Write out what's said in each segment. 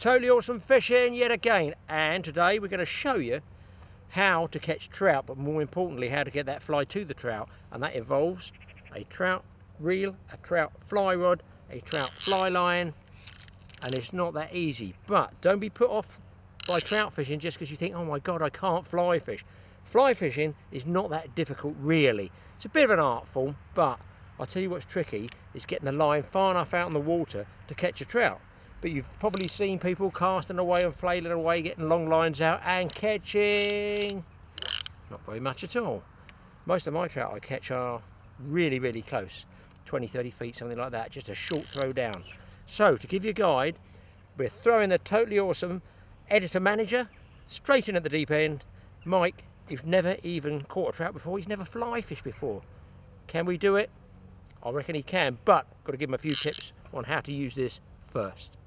Totally awesome fishing yet again, and today we're going to show you how to catch trout, but more importantly how to get that fly to the trout, and that involves a trout reel, a trout fly rod, a trout fly line, and it's not that easy. But don't be put off by trout fishing just because you think, oh my god, I can't fly fish. Fly fishing is not that difficult really. It's a bit of an art form, but I'll tell you what's tricky is getting the line far enough out in the water to catch a trout. But you've probably seen people casting away and flailing away, getting long lines out and catching not very much at all. Most of my trout I catch are really, really close, 20, 30 feet, something like that, just a short throw down. So to give you a guide, we're throwing the totally awesome editor manager straight in at the deep end. Mike, he's never even caught a trout before, he's never fly fished before. Can we do it? I reckon he can, but got to give him a few tips on how to use this first.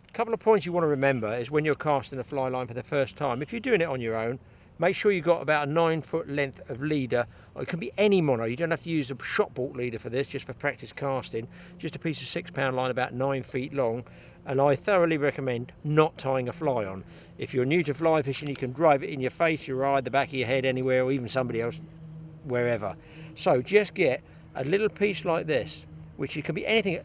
A couple of points you want to remember is when you're casting a fly line for the first time, if you're doing it on your own, make sure you've got about a 9-foot length of leader, or it can be any mono. You don't have to use a shot bought leader for this, just for practice casting. Just a piece of 6-pound line about 9 feet long, and I thoroughly recommend not tying a fly on. If you're new to fly fishing, you can drive it in your face, your eye, the back of your head, anywhere, or even somebody else, wherever. So just get a little piece like this, which it can be anything.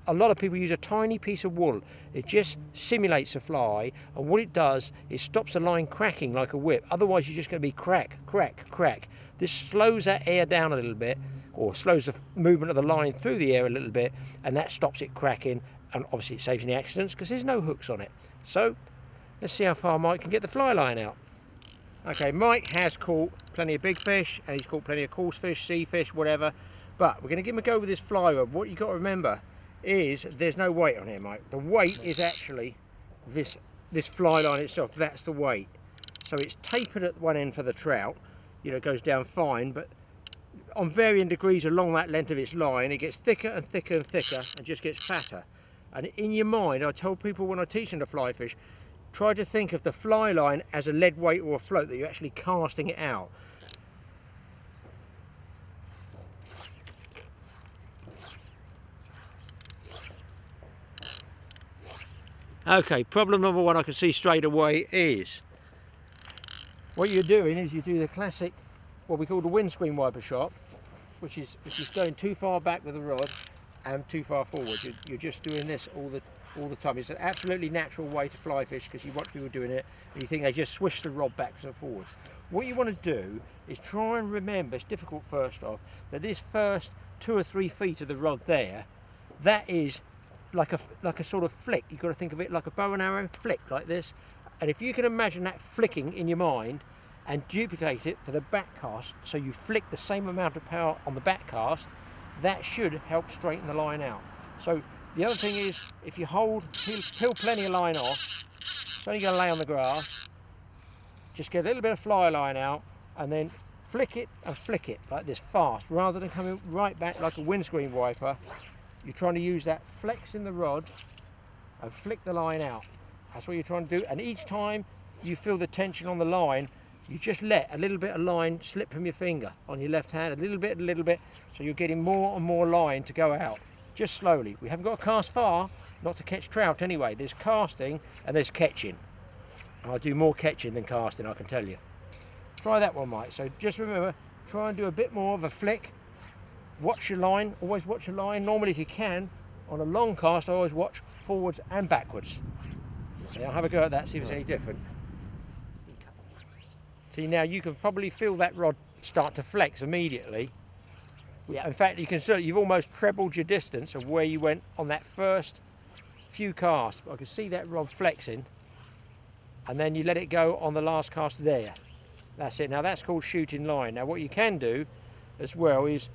A lot of people use a tiny piece of wool. It just simulates a fly, and what it does is stops the line cracking like a whip. Otherwise you're just going to be crack, crack, crack. This slows that air down a little bit, or slows the movement of the line through the air a little bit, and that stops it cracking, and obviously it saves any accidents because there's no hooks on it. So let's see how far Mike can get the fly line out. Okay, Mike has caught plenty of big fish, and he's caught plenty of coarse fish, sea fish, whatever, but we're going to give him a go with this fly rod. What you've got to remember is there's no weight on here, Mike. The weight is actually this fly line itself. That's the weight. So it's tapered at one end for the trout, you know, it goes down fine, but on varying degrees along that length of its line it gets thicker and thicker and thicker and just gets fatter. And in your mind, I tell people when I teach them to fly fish, try to think of the fly line as a lead weight or a float, that you're actually casting it out. Okay, problem number one I can see straight away is what you're doing is you do the classic, what we call the windscreen wiper shot, which is going too far back with the rod and too far forward. You're just doing this all the time. It's an absolutely natural way to fly fish because you watch people doing it and you think they just swish the rod backwards and forwards. What you want to do is try and remember, it's difficult first off, that this first 2 or 3 feet of the rod there, that is like a sort of flick. You've got to think of it like a bow and arrow flick, like this. And if you can imagine that flicking in your mind and duplicate it for the back cast, so you flick the same amount of power on the back cast, that should help straighten the line out. So the other thing is, if you peel plenty of line off, it's only going to lay on the grass, just get a little bit of fly line out and then flick it and flick it like this fast, rather than coming right back like a windscreen wiper. You're trying to use that flex in the rod and flick the line out. That's what you're trying to do. And each time you feel the tension on the line, you just let a little bit of line slip from your finger on your left hand, a little bit, so you're getting more and more line to go out, just slowly. We haven't got to cast far, not to catch trout anyway. There's casting and there's catching. And I do more catching than casting, I can tell you. Try that one, Mike. So just remember, try and do a bit more of a flick. Watch your line, always watch your line. Normally, if you can, on a long cast, I always watch forwards and backwards. So I'll have a go at that, see if it's any different. See, now you can probably feel that rod start to flex immediately. Yeah, in fact, you can see you've almost trebled your distance of where you went on that first few casts. I can see that rod flexing, and then you let it go on the last cast there. That's it. Now that's called shooting line. Now what you can do as well is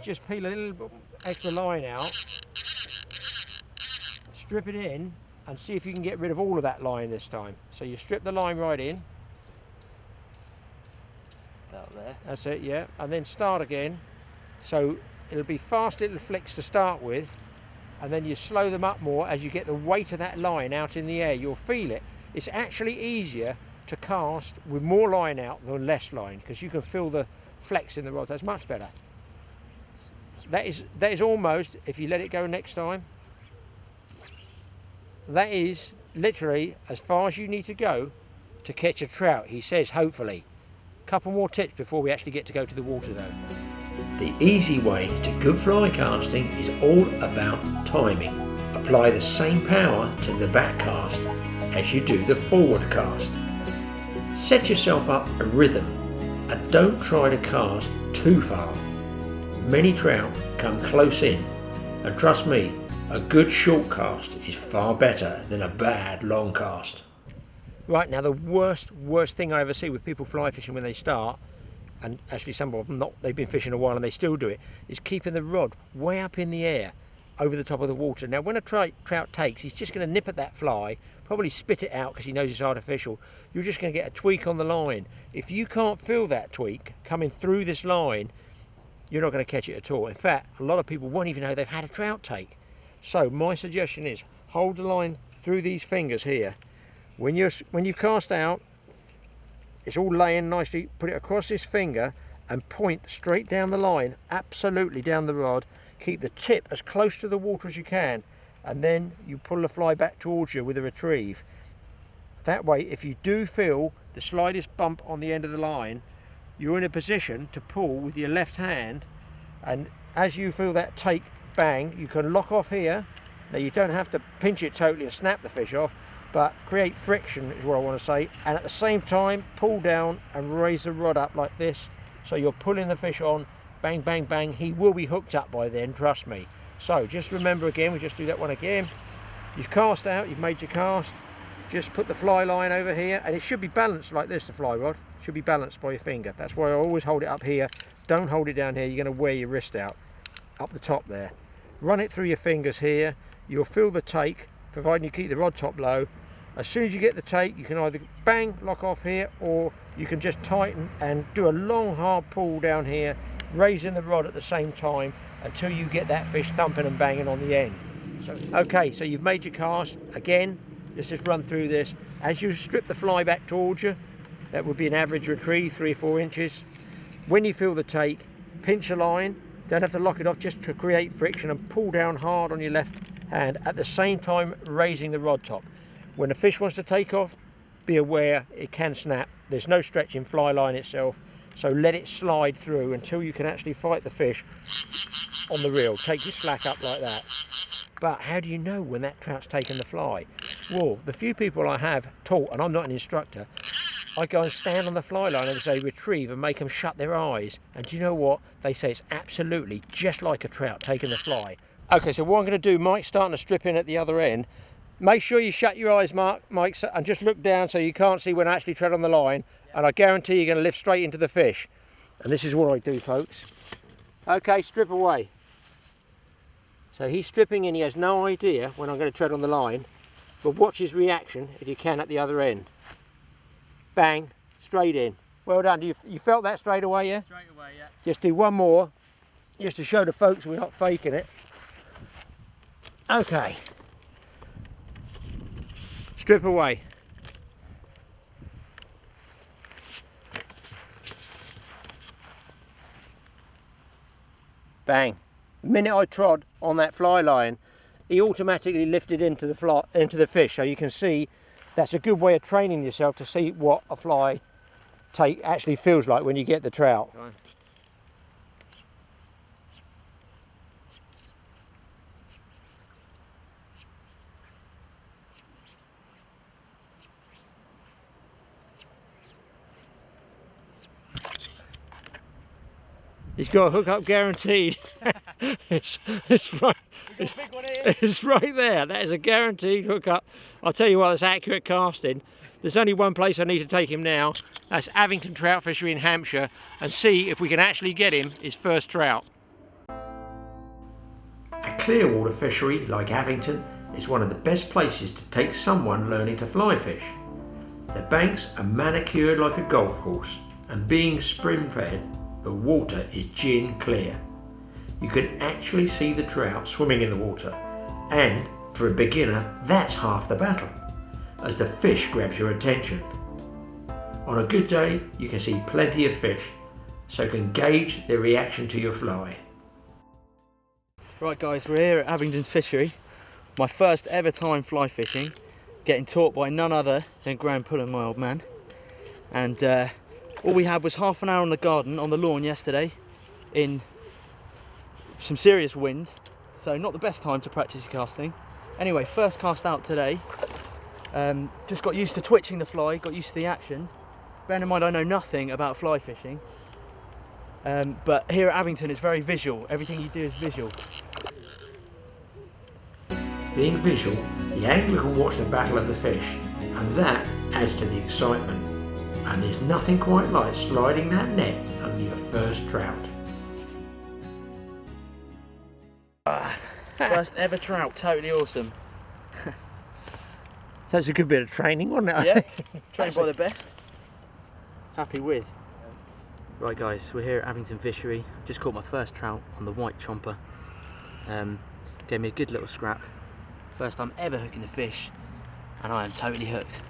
just peel a little bit extra line out, strip it in, and see if you can get rid of all of that line this time. So you strip the line right in. Out there. That's it, yeah. And then start again. So it'll be fast little flicks to start with, and then you slow them up more as you get the weight of that line out in the air. You'll feel it. It's actually easier to cast with more line out than less line, because you can feel the flex in the rod. That's much better. That is almost, if you let it go next time, that is literally as far as you need to go to catch a trout, he says, hopefully. Couple more tips before we actually get to go to the water though. The easy way to good fly casting is all about timing. Apply the same power to the back cast as you do the forward cast. Set yourself up a rhythm and don't try to cast too far. Many trout come close in, and trust me, a good short cast is far better than a bad long cast. Right, now the worst thing I ever see with people fly fishing when they start, and actually some of them they've been fishing a while and they still do it, is keeping the rod way up in the air over the top of the water. Now when a trout takes, he's just going to nip at that fly, probably spit it out because he knows it's artificial. You're just going to get a tweak on the line. If you can't feel that tweak coming through this line, you're not going to catch it at all. In fact, a lot of people won't even know they've had a trout take. So my suggestion is hold the line through these fingers here. When you cast out, it's all laying nicely. Put it across this finger and point straight down the line, absolutely down the rod. Keep the tip as close to the water as you can, and then you pull the fly back towards you with a retrieve. That way, if you do feel the slightest bump on the end of the line, you're in a position to pull with your left hand, and as you feel that take bang, you can lock off here. Now you don't have to pinch it totally and snap the fish off, but create friction is what I want to say, and at the same time pull down and raise the rod up like this, so you're pulling the fish on, bang bang bang. He will be hooked up by then, trust me. So just remember again, we just do that one again. You've cast out, you've made your cast, just put the fly line over here, and it should be balanced like this, the fly rod should be balanced by your finger. That's why I always hold it up here. Don't hold it down here, you're going to wear your wrist out up the top there. Run it through your fingers here, you'll feel the take, providing you keep the rod top low. As soon as you get the take, you can either bang, lock off here, or you can just tighten and do a long hard pull down here, raising the rod at the same time until you get that fish thumping and banging on the end. Okay, so you've made your cast. Again, let's just run through this. As you strip the fly back towards you, that would be an average retrieve, 3 or 4 inches. When you feel the take, pinch a line, don't have to lock it off, just to create friction, and pull down hard on your left hand, at the same time raising the rod top. When the fish wants to take off, be aware it can snap. There's no stretch in fly line itself, so let it slide through until you can actually fight the fish on the reel. Take your slack up like that. But how do you know when that trout's taken the fly? Well, the few people I have taught, and I'm not an instructor, I go and stand on the fly line and say retrieve and make them shut their eyes. And do you know what? They say it's absolutely just like a trout taking the fly. Okay, so what I'm going to do, Mike's starting to strip in at the other end. Make sure you shut your eyes, Mike, and just look down so you can't see when I actually tread on the line. And I guarantee you're going to lift straight into the fish. And this is what I do, folks. Okay, strip away. So he's stripping in, he has no idea when I'm going to tread on the line, but watch his reaction if you can at the other end. Bang, straight in. Well done. You felt that straight away, yeah? Straight away, yeah. Just do one more, just to show the folks we're not faking it. Okay. Strip away. Bang. The minute I trod on that fly line, he automatically lifted into the fish. So you can see that's a good way of training yourself to see what a fly take actually feels like when you get the trout. Right. He's got a hook up guaranteed. it's right there. That is a guaranteed hook up. I'll tell you what, that's accurate casting. There's only one place I need to take him now. That's Avington Trout Fishery in Hampshire, and see if we can actually get him his first trout. A clear water fishery like Avington is one of the best places to take someone learning to fly fish. The banks are manicured like a golf course, and being spring fed, the water is gin clear. You can actually see the trout swimming in the water, and for a beginner that's half the battle, as the fish grabs your attention. On a good day you can see plenty of fish, so can gauge their reaction to your fly. Right guys, we're here at Avington's Fishery, my first ever time fly fishing, getting taught by none other than Graeme Pullen, my old man. And all we had was half an hour on the garden, on the lawn yesterday, in some serious wind, so not the best time to practice casting. Anyway, first cast out today. Just got used to twitching the fly, got used to the action. Bear in mind I know nothing about fly fishing, but here at Avington it's very visual. Everything you do is visual. Being visual, the angler can watch the battle of the fish, and that adds to the excitement. And there's nothing quite like sliding that net on your first trout. First ever trout, totally awesome. So it's a good bit of training, wasn't it? Yeah, trained by the best. Happy with. Right guys, we're here at Avington Fishery. Just caught my first trout on the white chomper. Gave me a good little scrap. First time ever hooking the fish, and I am totally hooked.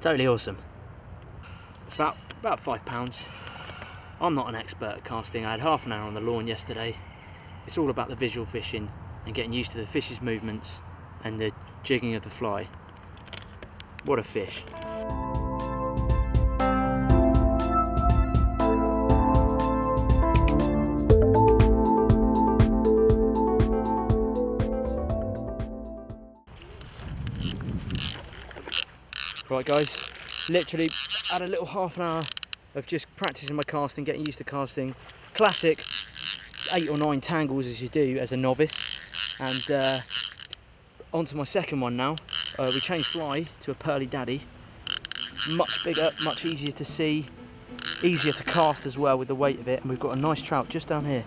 Totally awesome. About 5 pounds. I'm not an expert at casting. I had half an hour on the lawn yesterday. It's all about the visual fishing and getting used to the fish's movements and the jigging of the fly. What a fish. Right guys, literally had a little half an hour of just practicing my casting, getting used to casting. Classic 8 or 9 tangles as you do as a novice. And on to my second one now. We changed fly to a pearly daddy. Much bigger, much easier to see, easier to cast as well with the weight of it. And we've got a nice trout just down here.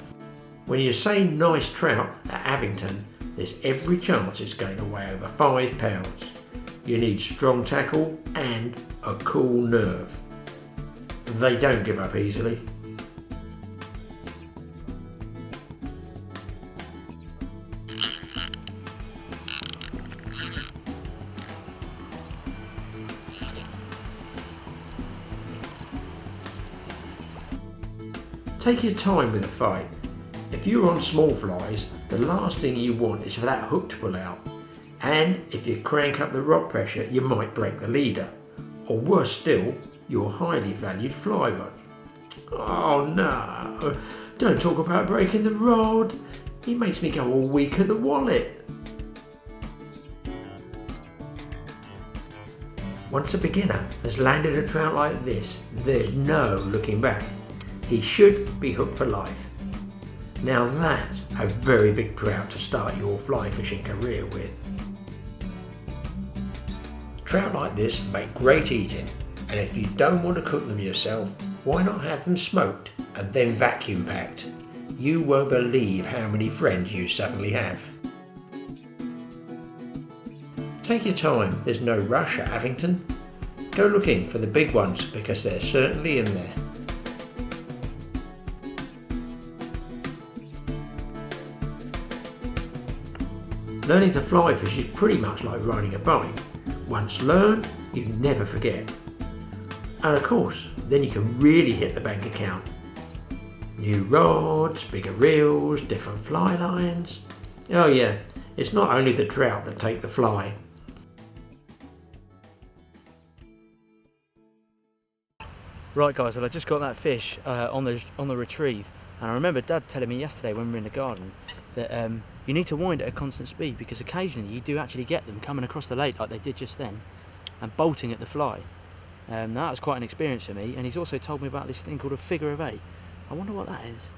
When you say nice trout at Avington, there's every chance it's going to weigh over 5 pounds. You need strong tackle and a cool nerve. They don't give up easily. Take your time with a fight. If you're on small flies, the last thing you want is for that hook to pull out. And if you crank up the rod pressure, you might break the leader. Or worse still, your highly valued fly rod. Oh no, don't talk about breaking the rod. It makes me go all weak at the wallet. Once a beginner has landed a trout like this, there's no looking back. He should be hooked for life. Now that's a very big trout to start your fly fishing career with. Trout like this make great eating, and if you don't want to cook them yourself, why not have them smoked and then vacuum packed? You won't believe how many friends you suddenly have. Take your time, there's no rush at Avington. Go looking for the big ones because they're certainly in there. Learning to fly fish is pretty much like riding a bike. Once learned, you never forget. And of course, then you can really hit the bank account. New rods, bigger reels, different fly lines. Oh yeah, it's not only the trout that take the fly. Right guys, well I just got that fish on the retrieve, and I remember Dad telling me yesterday when we were in the garden that you need to wind at a constant speed because occasionally you do actually get them coming across the lake like they did just then and bolting at the fly. Now that was quite an experience for me, and he's also told me about this thing called a figure of 8. I wonder what that is.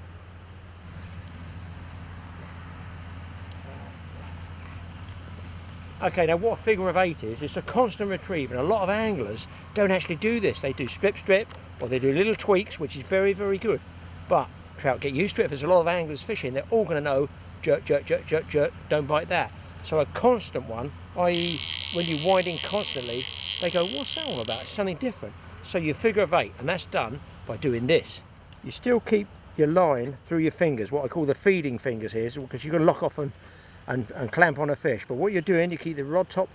Okay, now what a figure of 8 is, it's a constant retrieve, and a lot of anglers don't actually do this. They do strip, or they do little tweaks, which is very, very good. But trout get used to it. If there's a lot of anglers fishing, they're all going to know jerk, jerk, jerk, jerk, jerk, don't bite that. So a constant one, i.e. when you're winding constantly, they go, what's that all about? It's something different. So your figure of 8, and that's done by doing this. You still keep your line through your fingers, what I call the feeding fingers here, because you're going to lock off and clamp on a fish. But what you're doing, you keep the rod top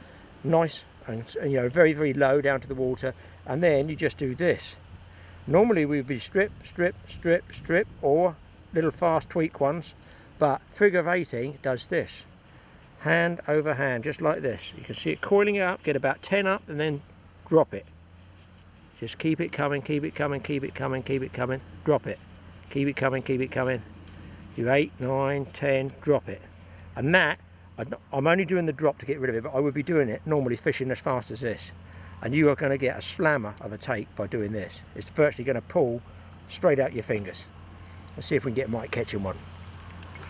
nice and you know, very, very low down to the water, and then you just do this. Normally we'd be strip, strip, strip, strip, or little fast tweak ones, but figure of 8 does this. hand over hand, just like this. You can see it coiling up, get about 10 up and then drop it. Just keep it coming, keep it coming, keep it coming, keep it coming, drop it. Keep it coming, keep it coming. Do 8, 9, 10, drop it. And that, I'm only doing the drop to get rid of it, but I would be doing it normally fishing as fast as this. And you are going to get a slammer of a take by doing this. It's virtually going to pull straight out your fingers. Let's see if we can get Mike catching one.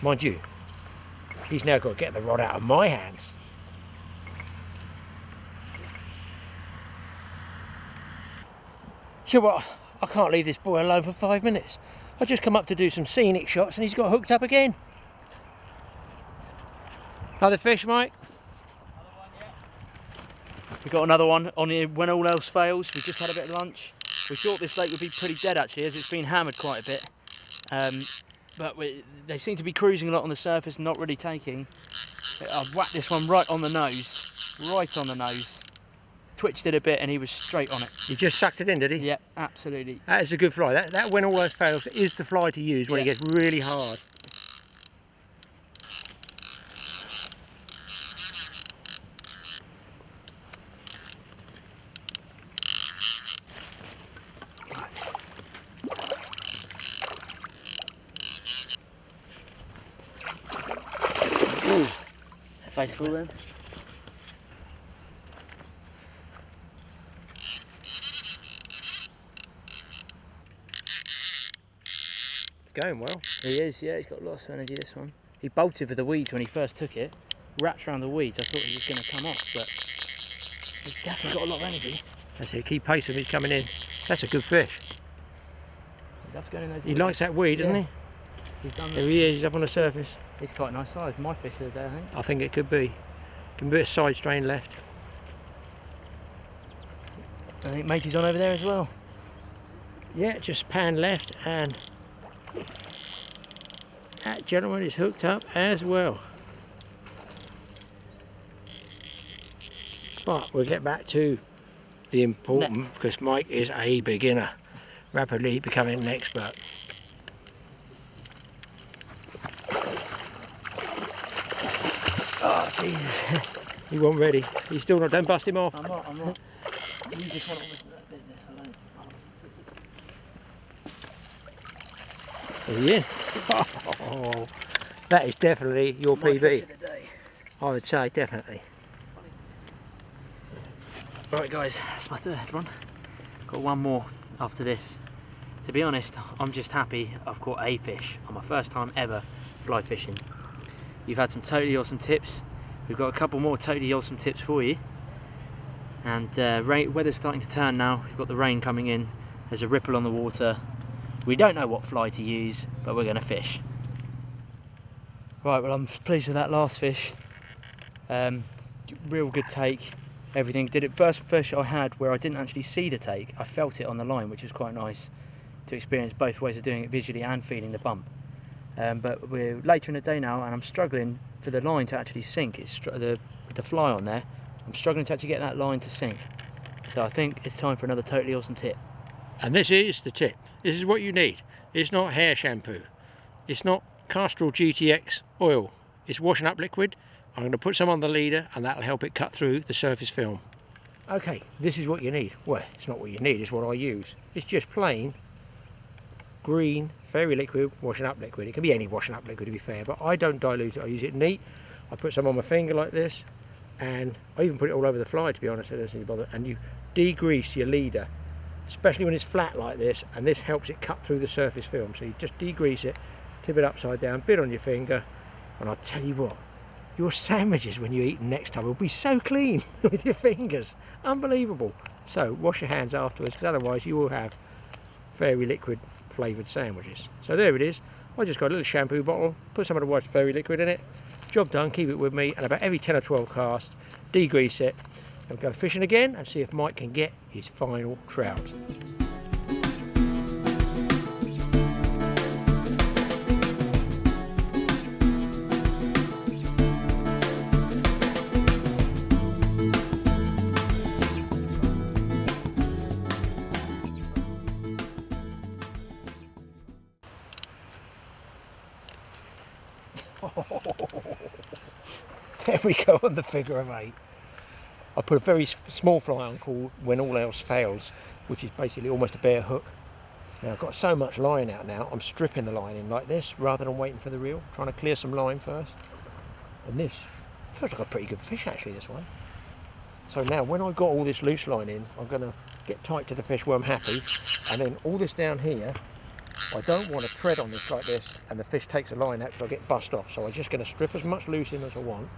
Mind you, he's now got to get the rod out of my hands. So what? I can't leave this boy alone for 5 minutes. I just come up to do some scenic shots and he's got hooked up again. Another fish, Mike? Another one, yeah. We've got another one on here when all else fails. We just had a bit of lunch. We thought this lake would be pretty dead actually, as it's been hammered quite a bit. But they seem to be cruising a lot on the surface, not really taking. I've whacked this one right on the nose. Twitched it a bit and he was straight on it. He just sucked it in, did he? Yeah, absolutely. That is a good fly. That when all else fails is the fly to use when it gets really hard. Face full then. It's going well. He is, yeah, he's got lots of energy, this one. He bolted for the weeds when he first took it, wrapped around the weeds. I thought he was going to come off, but he's definitely got a lot of energy. That's it, keep pace him, he's coming in. That's a good fish. He loves going in those He weeds. likes that weed, doesn't he? He's done There he is, he's up on the surface. He's quite a nice size. My fish of the day, I think. I think it could be. Can be a bit of side strain left. I think Matey's on over there as well. Yeah, just pan left and that gentleman is hooked up as well. But we'll get back to the important, because Mike is a beginner, rapidly becoming an expert. Oh Jesus, he wasn't ready. He's still not done. Bust him off. I'm not. You just want all this business, I don't. Is he in? Oh, that is definitely your My PB. fish of the day. I would say definitely. Right guys, that's my third one. Got one more after this. To be honest, I'm just happy I've caught a fish on my first time ever fly fishing. You've had some totally awesome tips. We've got a couple more totally awesome tips for you. And weather's starting to turn now. We've got the rain coming in. There's a ripple on the water. We don't know what fly to use, but we're going to fish. Right, well I'm pleased with that last fish. Real good take. Everything. Did it first fish I had where I didn't actually see the take. I felt it on the line, which was quite nice to experience both ways of doing it visually and feeling the bump. But we're later in the day now and I'm struggling for the line to actually sink. It's the fly on there. I'm struggling to actually get that line to sink. So I think it's time for another totally awesome tip. And this is the tip. This is what you need. It's not hair shampoo. It's not Castrol GTX oil. It's washing up liquid. I'm going to put some on the leader and that'll help it cut through the surface film. Okay, this is what you need. Well, it's not what you need, it's what I use. It's just plain green fairy liquid washing up liquid. It can be any washing up liquid to be fair, but I don't dilute it. I use it neat. I put some on my finger like this and I even put it all over the fly, to be honest. I don't seem to bother. And you degrease your leader, especially when it's flat like this, and this helps it cut through the surface film. So you just degrease it, tip it upside down, bit on your finger, and I'll tell you what, your sandwiches when you eat them next time will be so clean with your fingers. Unbelievable. So wash your hands afterwards, because otherwise you will have fairy liquid flavoured sandwiches. So there it is. I just got a little shampoo bottle, put some of the white fairy liquid in it. Job done, keep it with me, and about every 10 or 12 casts, degrease it. And we'll go fishing again and see if Mike can get his final trout. There we go on the figure of 8. I put a very small fly on called When All Else Fails, which is basically almost a bare hook. Now I've got so much line out now, I'm stripping the line in like this rather than waiting for the reel, trying to clear some line first. And this feels like a pretty good fish actually, this one. So now when I've got all this loose line in, I'm going to get tight to the fish where I'm happy, and then all this down here, I don't want to tread on this like this and the fish takes a line out because I'll get bust off. So I'm just going to strip as much loose in as I want,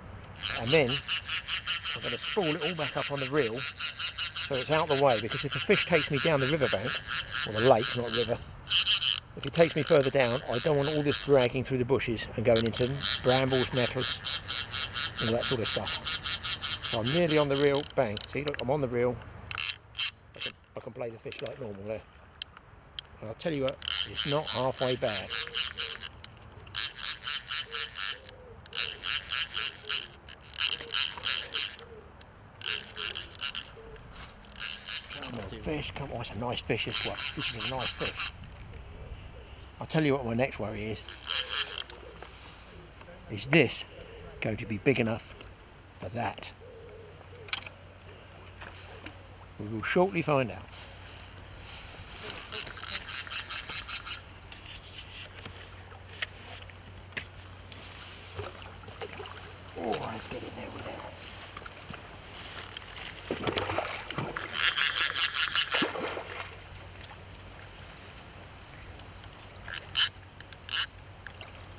and then I'm going to spool it all back up on the reel so it's out of the way, because if the fish takes me down the riverbank, or the lake, not river, if it takes me further down, I don't want all this dragging through the bushes and going into brambles, nettles, all that sort of stuff. So I'm nearly on the reel, bang, see look, I'm on the reel, I can play the fish like normal there. And I'll tell you what, it's not halfway bad. Come on fish, come on, oh, it's a nice fish this one, this is a nice fish. I'll tell you what my next worry is this going to be big enough for that? We will shortly find out. Oh, let's get in there with that.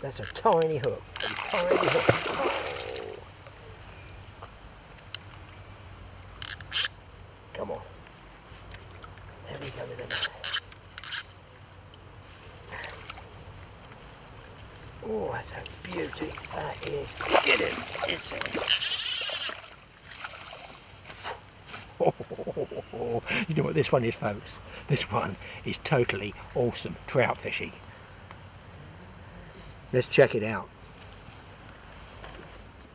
That's a tiny hook. A tiny hook. Oh. Come on. There we go with it. Oh, that's a beauty. That is. Get him. It's a... You know what this one is, folks? This one is totally awesome trout fishing. Let's check it out.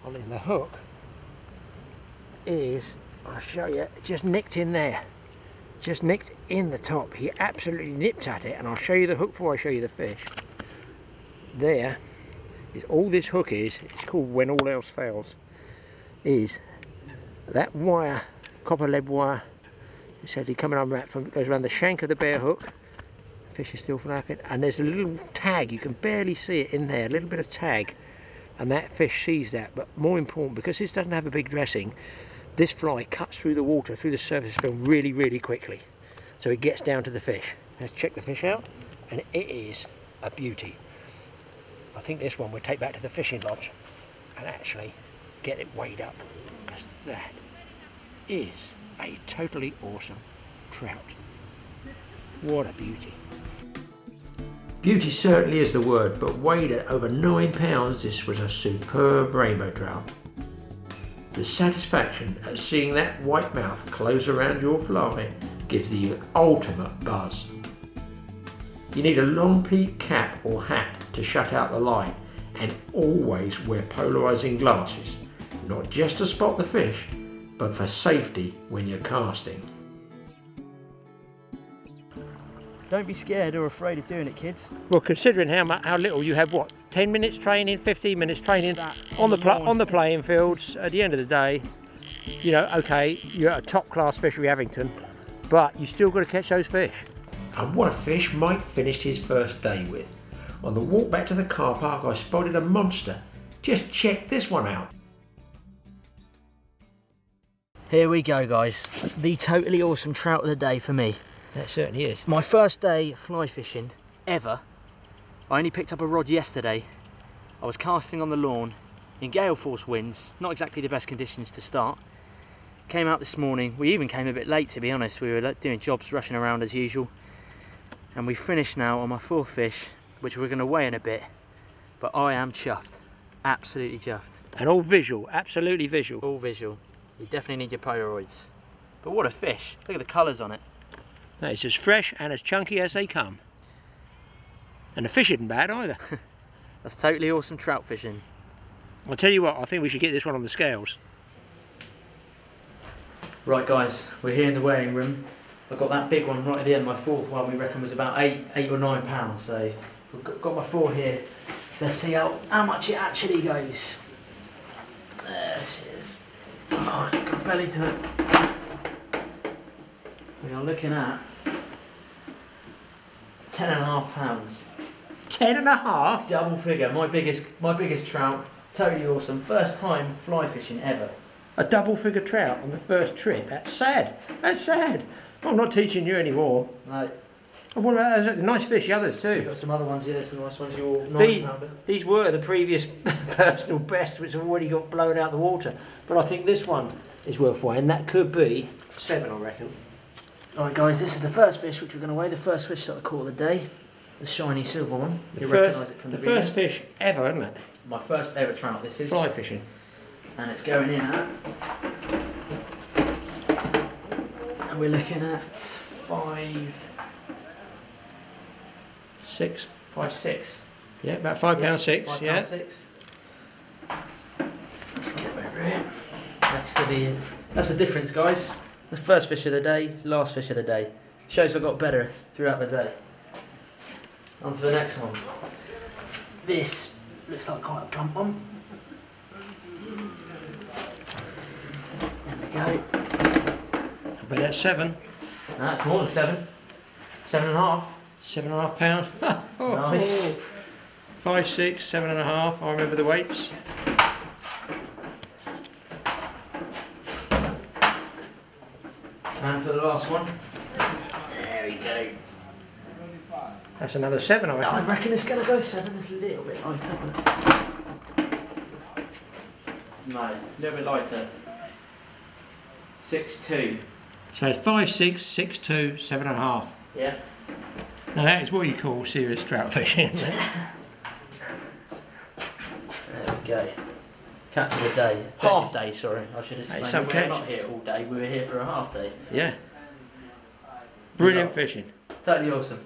I mean, the hook is, I'll show you, just nicked in there. Just nicked in the top. He absolutely nipped at it, and I'll show you the hook before I show you the fish. There is all this hook is, it's called When All Else Fails, is that wire, copper lead wire, it's actually coming up from, goes around the shank of the bare hook. Fish is still flapping, and there's a little tag, you can barely see it in there, a little bit of tag, and that fish sees that. But more important, because this doesn't have a big dressing, this fly cuts through the water, through the surface film really, really quickly, so it gets down to the fish. Let's check the fish out, and it is a beauty. I think this one we'll take back to the fishing lodge and actually get it weighed up, because that is a totally awesome trout. What a beauty. Beauty certainly is the word, but weighed at over 9 pounds, this was a superb rainbow trout. The satisfaction at seeing that white mouth close around your fly gives the ultimate buzz. You need a long peak cap or hat to shut out the light, and always wear polarising glasses, not just to spot the fish, but for safety when you're casting. Don't be scared or afraid of doing it, kids. Well, considering how little you have, what, 10 minutes training, 15 minutes training on the playing fields, at the end of the day, you know, okay, you're at a top class fishery Avington, but you still got to catch those fish. And what a fish Mike finished his first day with. On the walk back to the car park, I spotted a monster. Just check this one out. Here we go, guys. The totally awesome trout of the day for me. That certainly is. My first day fly fishing ever. I only picked up a rod yesterday. I was casting on the lawn in gale force winds, not exactly the best conditions to start. Came out this morning. We even came a bit late, to be honest. We were doing jobs, rushing around as usual. And we finished now on my 4th fish, which we're going to weigh in a bit. But I am chuffed. Absolutely chuffed. And all visual, absolutely visual. All visual. You definitely need your Polaroids. But what a fish. Look at the colours on it. That is as fresh and as chunky as they come. And the fish isn't bad either. That's totally awesome trout fishing. I'll tell you what, I think we should get this one on the scales. Right guys, we're here in the weighing room. I've got that big one right at the end. My 4th one we reckon was about 8 or 9 pounds. So I've got my 4 here. Let's see how much it actually goes. There this is. Oh, it's got belly to it. We are looking at 10.5 pounds. 10.5? Double figure. My biggest trout. Totally awesome. First time fly fishing ever. A double figure trout on the first trip. That's sad. That's sad. I'm not teaching you anymore. No. And what about those nice fish, the others too? You've got some other ones here, some nice ones. You're 9 pounder. These were the previous personal best, which have already got blown out the water. But I think this one is worth weighing. That could be 7, I reckon. Alright guys, this is the first fish which we're going to weigh. The first fish that I caught of the day. The shiny silver one. You'll recognise it from the video. first fish ever, isn't it? My first ever trout this is. Fly fishing. And it's going in at... And we're looking at 6. 5'6". Yeah, about £5.6. Yeah. £5.6. Let's get over here. Next to the... That's the difference, guys. The first fish of the day, last fish of the day. Shows I got better throughout the day. On to the next one. This looks like quite a plump one. There we go. I bet that's 7. No, it's more than 7. 7.5. 7.5 pounds. Oh, Nice. 5, 6, 7.5. I remember the weights. And for the last one. There we go. That's another 7, I No, reckon. I reckon it's going to go 7. It's a little bit lighter, but... No, a little bit lighter. 6'2". So it's 5, 6, 6, 2, 7.5. Yeah. Now that is what you call serious trout fishing, isn't it? There we go. Catch of the day. Half day, sorry, I should explain. Hey, some We're catch. not here all day, we were here for a half day. Yeah. Brilliant fishing. Totally awesome.